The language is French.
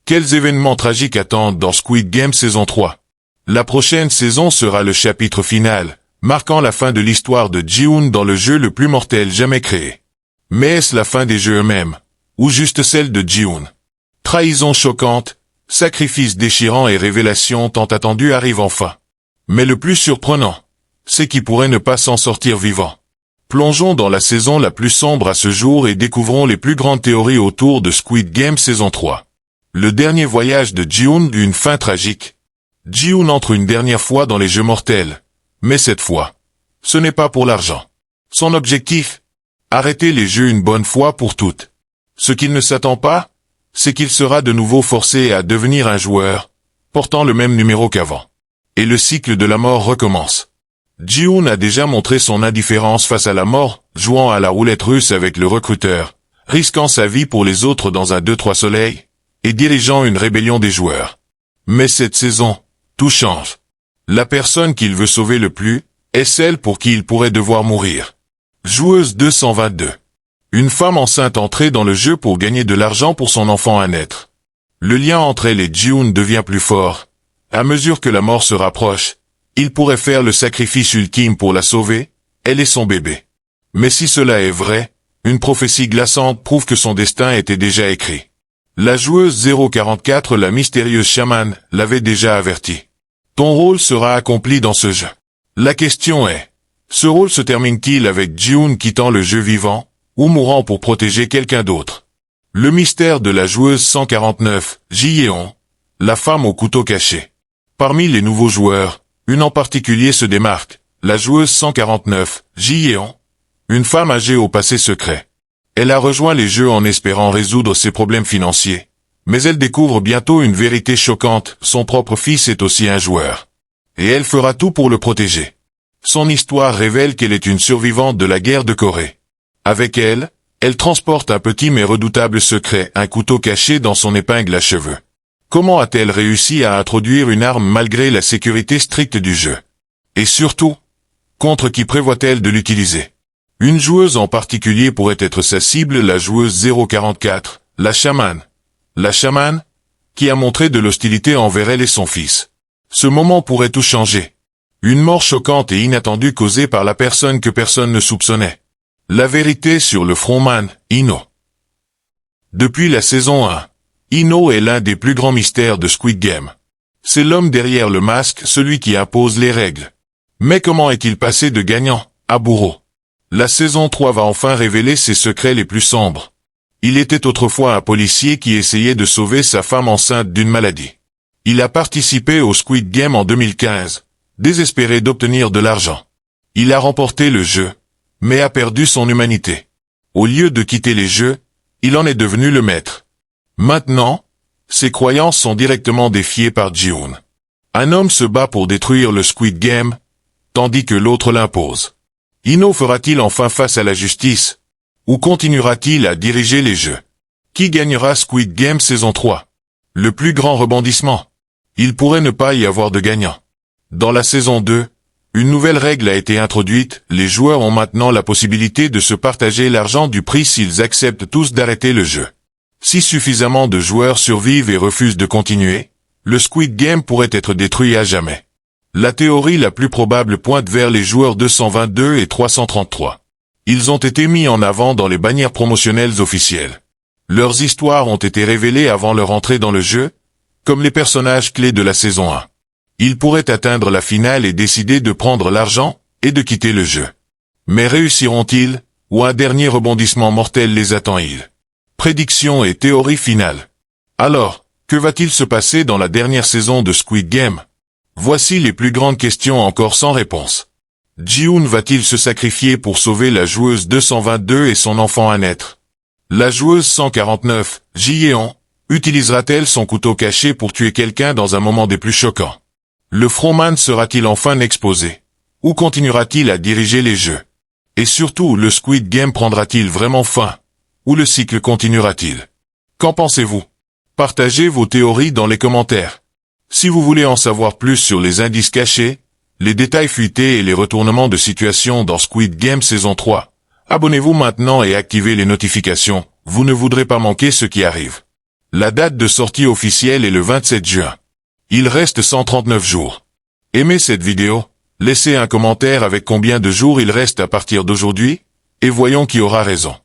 Quels événements tragiques attendent dans Squid Game saison 3? La prochaine saison sera le chapitre final, marquant la fin de l'histoire de Ji-hoon dans le jeu le plus mortel jamais créé. Mais est-ce la fin des jeux eux-mêmes, ou juste celle de Ji-hoon? Trahison choquante, sacrifice déchirant et révélation tant attendue arrivent enfin. Mais le plus surprenant, c'est qu'il pourrait ne pas s'en sortir vivant. Plongeons dans la saison la plus sombre à ce jour et découvrons les plus grandes théories autour de Squid Game saison 3. Le dernier voyage de Ji-hoon eut une fin tragique. Ji-hoon entre une dernière fois dans les jeux mortels. Mais cette fois, ce n'est pas pour l'argent. Son objectif? Arrêter les jeux une bonne fois pour toutes. Ce qu'il ne s'attend pas, c'est qu'il sera de nouveau forcé à devenir un joueur, portant le même numéro qu'avant. Et le cycle de la mort recommence. Ji-hoon a déjà montré son indifférence face à la mort, jouant à la roulette russe avec le recruteur, risquant sa vie pour les autres dans un 2-3 soleil, et dirigeant une rébellion des joueurs. Mais cette saison, tout change. La personne qu'il veut sauver le plus, est celle pour qui il pourrait devoir mourir. Joueuse 222. Une femme enceinte entrée dans le jeu pour gagner de l'argent pour son enfant à naître. Le lien entre elle et Ji-hoon devient plus fort. À mesure que la mort se rapproche, il pourrait faire le sacrifice ultime pour la sauver, elle et son bébé. Mais si cela est vrai, une prophétie glaçante prouve que son destin était déjà écrit. La joueuse 044, la mystérieuse chamane, l'avait déjà averti. Ton rôle sera accompli dans ce jeu. La question est, ce rôle se termine-t-il avec Ji-hoon quittant le jeu vivant, ou mourant pour protéger quelqu'un d'autre? Le mystère de la joueuse 149, Ji-yeon, la femme au couteau caché. Parmi les nouveaux joueurs, une en particulier se démarque, la joueuse 149, Ji-yeon, une femme âgée au passé secret. Elle a rejoint les jeux en espérant résoudre ses problèmes financiers. Mais elle découvre bientôt une vérité choquante, son propre fils est aussi un joueur. Et elle fera tout pour le protéger. Son histoire révèle qu'elle est une survivante de la guerre de Corée. Avec elle, elle transporte un petit mais redoutable secret, un couteau caché dans son épingle à cheveux. Comment a-t-elle réussi à introduire une arme malgré la sécurité stricte du jeu? Et surtout, contre qui prévoit-elle de l'utiliser? Une joueuse en particulier pourrait être sa cible, la joueuse 044, la chamane. La chamane, qui a montré de l'hostilité envers elle et son fils. Ce moment pourrait tout changer. Une mort choquante et inattendue causée par la personne que personne ne soupçonnait. La vérité sur le frontman, Ino. Depuis la saison 1, Ino est l'un des plus grands mystères de Squid Game. C'est l'homme derrière le masque, celui qui impose les règles. Mais comment est-il passé de gagnant à bourreau? La saison 3 va enfin révéler ses secrets les plus sombres. Il était autrefois un policier qui essayait de sauver sa femme enceinte d'une maladie. Il a participé au Squid Game en 2015, désespéré d'obtenir de l'argent. Il a remporté le jeu, mais a perdu son humanité. Au lieu de quitter les jeux, il en est devenu le maître. Maintenant, ses croyances sont directement défiées par Ji-hoon. Un homme se bat pour détruire le Squid Game, tandis que l'autre l'impose. Ino fera-t-il enfin face à la justice? Ou continuera-t-il à diriger les jeux? Qui gagnera Squid Game saison 3? Le plus grand rebondissement. Il pourrait ne pas y avoir de gagnant. Dans la saison 2, une nouvelle règle a été introduite, les joueurs ont maintenant la possibilité de se partager l'argent du prix s'ils acceptent tous d'arrêter le jeu. Si suffisamment de joueurs survivent et refusent de continuer, le Squid Game pourrait être détruit à jamais. La théorie la plus probable pointe vers les joueurs 222 et 333. Ils ont été mis en avant dans les bannières promotionnelles officielles. Leurs histoires ont été révélées avant leur entrée dans le jeu, comme les personnages clés de la saison 1. Ils pourraient atteindre la finale et décider de prendre l'argent et de quitter le jeu. Mais réussiront-ils, ou un dernier rebondissement mortel les attend-il? Prédiction et théorie finale. Alors, que va-t-il se passer dans la dernière saison de Squid Game? Voici les plus grandes questions encore sans réponse. Ji-hoon va-t-il se sacrifier pour sauver la joueuse 222 et son enfant à naître? La joueuse 149, Ji-yeon, utilisera-t-elle son couteau caché pour tuer quelqu'un dans un moment des plus choquants? Le frontman sera-t-il enfin exposé? Ou continuera-t-il à diriger les jeux? Et surtout, le Squid Game prendra-t-il vraiment fin? Ou le cycle continuera-t-il? Qu'en pensez-vous? Partagez vos théories dans les commentaires. Si vous voulez en savoir plus sur les indices cachés, les détails fuités et les retournements de situation dans Squid Game saison 3, abonnez-vous maintenant et activez les notifications, vous ne voudrez pas manquer ce qui arrive. La date de sortie officielle est le 27 juin. Il reste 139 jours. Aimez cette vidéo? Laissez un commentaire avec combien de jours il reste à partir d'aujourd'hui, et voyons qui aura raison.